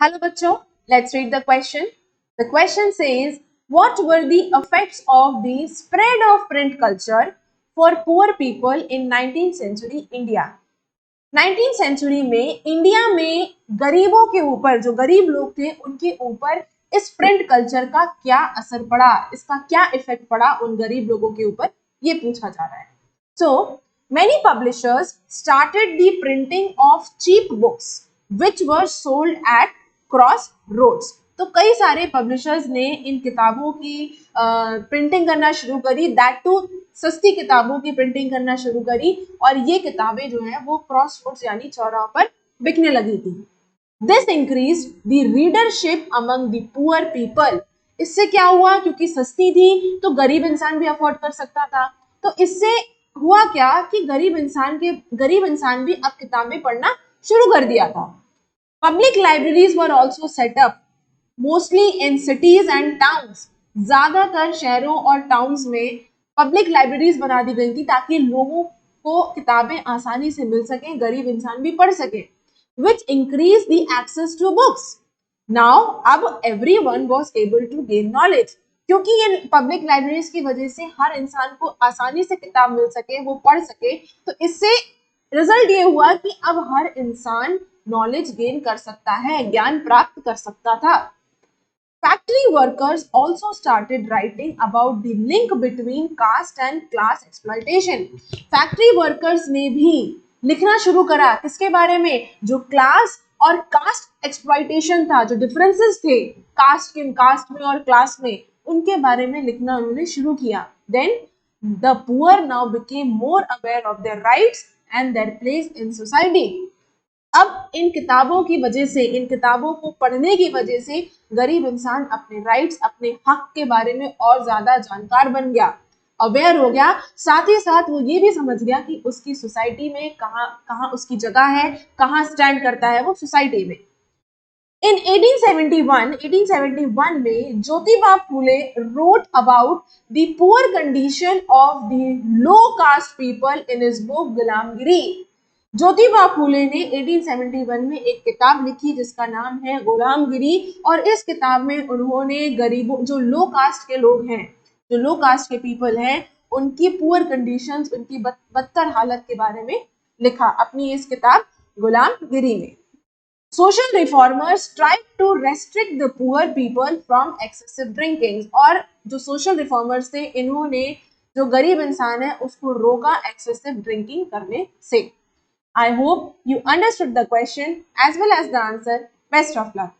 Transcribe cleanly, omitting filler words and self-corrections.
Hello बच्चों, let's read the question. The question says, what were the effects of the spread of print culture for poor people in 19th century India? 19th century में India में गरीबों के ऊपर, जो गरीब लोग थे उनके ऊपर इस प्रिंट कल्चर का क्या असर पड़ा, इसका क्या इफेक्ट पड़ा उन गरीब लोगों के ऊपर, ये पूछा जा रहा है. So many publishers started the printing of cheap books which were sold at cross roads. तो कई सारे पब्लिशर्स ने इन किताबों की प्रिंटिंग करना शुरू करी, दैट टू सस्ती किताबों की प्रिंटिंग करना शुरू करी, और ये किताबें जो है वो क्रॉस रोड्स यानी चौराहों पर बिकने लगी थी. This increase the readership among the poor people. इससे क्या हुआ, क्योंकि सस्ती थी तो गरीब इंसान भी अफोर्ड कर सकता था. तो इससे हुआ क्या कि गरीब इंसान भी अब किताबें पढ़ना शुरू कर दिया था. Public libraries were also set up, mostly in cities and towns. ज्यादातर शहरों और टाउन्स में पब्लिक लाइब्रेरीज बना दी गई थी ताकि लोगों को किताबें आसानी से मिल सकें, गरीब इंसान भी पढ़ सके. Which increased the access to books. Now अब everyone was able to gain knowledge. क्योंकि ये पब्लिक लाइब्रेरीज की वजह से हर इंसान को आसानी से किताब मिल सके, वो पढ़ सके, तो इससे रिजल्ट ये हुआ कि अब हर इंसान नॉलेज गेन कर सकता है, ज्ञान प्राप्त कर सकता था. Factory workers also started writing about the link between caste and class exploitation. Factory workers ने भी लिखना शुरू करा, किसके बारे में, जो क्लास और कास्ट एक्सप्लॉयटेशन था, जो डिफरेंसेस थे कास्ट में और क्लास में, उनके बारे में लिखना उन्होंने शुरू किया. Then the poor now became more aware of their rights and their place in society. अब इन किताबों की वजह से, इन किताबों को पढ़ने की वजह से गरीब इंसान अपने राइट्स, अपने हक के बारे में और ज्यादा जानकार बन गया, अवेयर हो गया. साथ ही साथ वो ये भी समझ गया कि उसकी सोसाइटी में कहाँ कहाँ उसकी जगह है, कहाँ स्टैंड करता है वो सोसाइटी में. इन 1871 में Jyotiba Phule wrote about the poor condition of the low caste people in his book Gulamgiri. Jyotiba फूले ने 1871 में एक किताब लिखी जिसका नाम है गुलामगिरी, और इस किताब में उन्होंने गरीबों, जो लो कास्ट के लोग हैं, जो लो कास्ट के पीपल हैं, उनकी पुअर कंडीशंस, उनकी बदतर हालत के बारे में लिखा अपनी इस किताब गुलामगिरी में. Social reformers tried to restrict the poor people from excessive drinking. और जो social reformers थे, इन्होंने जो गरीब इंसान है उसको रोका excessive drinking करने से. I hope you understood the question as well as the answer. Best of luck.